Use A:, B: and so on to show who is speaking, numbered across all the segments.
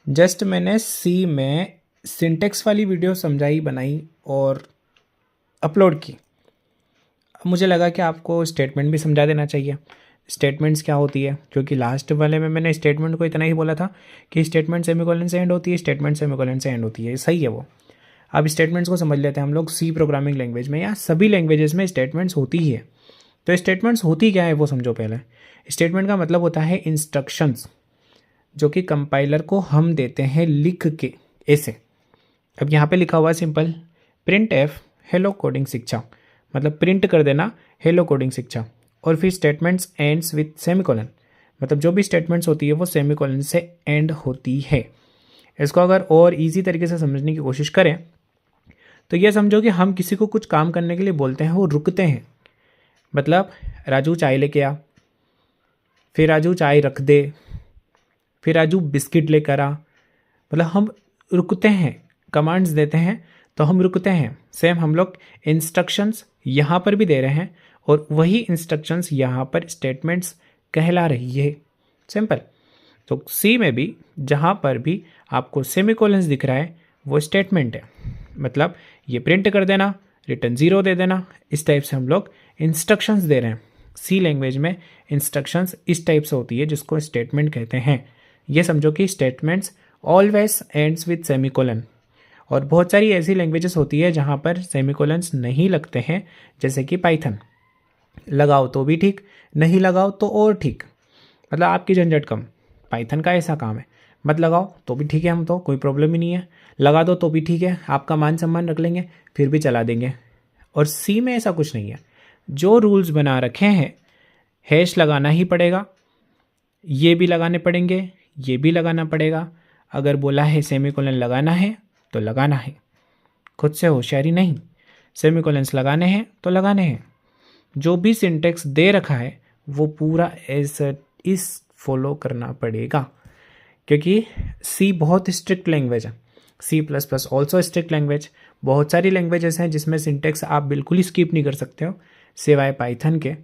A: Just मैंने सी में syntax वाली वीडियो समझाई बनाई और अपलोड की। अब मुझे लगा कि आपको स्टेटमेंट भी समझा देना चाहिए, स्टेटमेंट्स क्या होती है, क्योंकि लास्ट वाले में मैंने स्टेटमेंट को इतना ही बोला था कि स्टेटमेंट सेमीकोलन से एंड होती है, स्टेटमेंट सेमीकोलन से एंड होती है, सही है वो। अब स्टेटमेंट्स को समझ लेते हैं हम लोग। सी प्रोग्रामिंग लैंग्वेज में या सभी लैंग्वेजेस में स्टेटमेंट्स होती ही है। तो स्टेटमेंट्स होती क्या है वो समझो पहले। स्टेटमेंट का मतलब होता है इंस्ट्रक्शंस, जो कि कंपाइलर को हम देते हैं लिख के ऐसे। अब यहाँ पे लिखा हुआ है simple print F hello coding शिक्षा, मतलब प्रिंट कर देना हेलो कोडिंग शिक्षा। और फिर स्टेटमेंट्स एंड्स विथ सेमीकोलन, मतलब जो भी स्टेटमेंट्स होती है वो सेमीकोलन से एंड होती है। इसको अगर और इजी तरीके से समझने की कोशिश करें तो ये समझो कि हम किसी को कुछ काम करने के लिए बोलते हैं, वो रुकते हैं। मतलब राजू चाय लेके आ, फिर राजू चाय रख दे, फिर राजू बिस्किट लेकर आ, मतलब हम रुकते हैं, कमांड्स देते हैं तो हम रुकते हैं। सेम हम लोग इंस्ट्रक्शंस यहाँ पर भी दे रहे हैं और वही इंस्ट्रक्शंस यहाँ पर स्टेटमेंट्स कहला रही है। सिंपल। तो सी में भी जहाँ पर भी आपको सेमीकोलन्स दिख रहा है वो स्टेटमेंट है, मतलब ये प्रिंट कर देना, रिटर्न 0 दे देना, इस टाइप से हम लोग इंस्ट्रक्शंस दे रहे हैं। सी लैंग्वेज में इंस्ट्रक्शंस इस टाइप से होती है जिसको स्टेटमेंट कहते हैं। ये समझो कि statements always ends with semicolon. और बहुत सारी ऐसी लैंग्वेजेस होती है जहाँ पर सेमीकोलन्स नहीं लगते हैं, जैसे कि पाइथन। लगाओ तो भी ठीक, नहीं लगाओ तो और ठीक, मतलब आपकी झंझट कम। पाइथन का ऐसा काम है, मत लगाओ तो भी ठीक है, हम तो कोई प्रॉब्लम ही नहीं है। लगा दो तो भी ठीक है, आपका मान सम्मान रख लेंगे, फिर भी चला देंगे। और सी में ऐसा कुछ नहीं है। जो रूल्स बना रखे हैं, हैश लगाना ही पड़ेगा, ये भी लगाने पड़ेंगे, ये भी लगाना पड़ेगा। अगर बोला है सेमीकोलन लगाना है तो लगाना है, खुद से होशियारी नहीं। सेमीकोलन्स लगाने हैं तो लगाने हैं। जो भी सिंटेक्स दे रखा है वो पूरा इस फॉलो करना पड़ेगा, क्योंकि सी बहुत स्ट्रिक्ट लैंग्वेज है। C plus plus also strict language. बहुत सारी लैंग्वेजेस हैं जिसमें सिंटेक्स आप बिल्कुल ही स्किप नहीं कर सकते हो, सिवाय पाइथन के।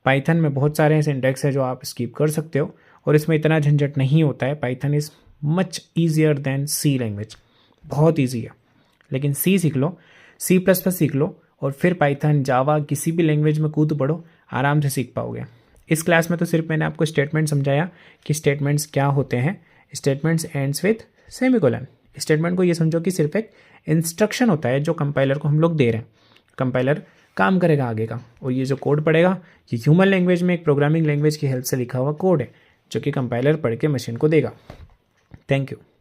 A: पाइथन में बहुत सारे सिंटेक्स हैं जो आप स्किप कर सकते हो और इसमें इतना झंझट नहीं होता है। Python is much easier than C language, बहुत ईजी है। लेकिन सी सीख लो, सी प्लस प्लस सीख लो और फिर पाइथन, जावा, किसी भी लैंग्वेज में कूद पड़ो, आराम से सीख पाओगे। इस क्लास में तो सिर्फ मैंने आपको स्टेटमेंट समझाया कि स्टेटमेंट्स क्या होते हैं। Statements ends with semicolon. Statement को ये समझो कि सिर्फ एक इंस्ट्रक्शन होता है जो कंपाइलर को हम लोग दे रहे हैं। कंपाइलर काम करेगा आगे का, और ये जो कोड पढ़ेगा ये ह्यूमन लैंग्वेज में एक प्रोग्रामिंग लैंग्वेज की हेल्प से लिखा हुआ कोड है जो कि कंपाइलर पढ़ के मशीन को देगा। Thank you.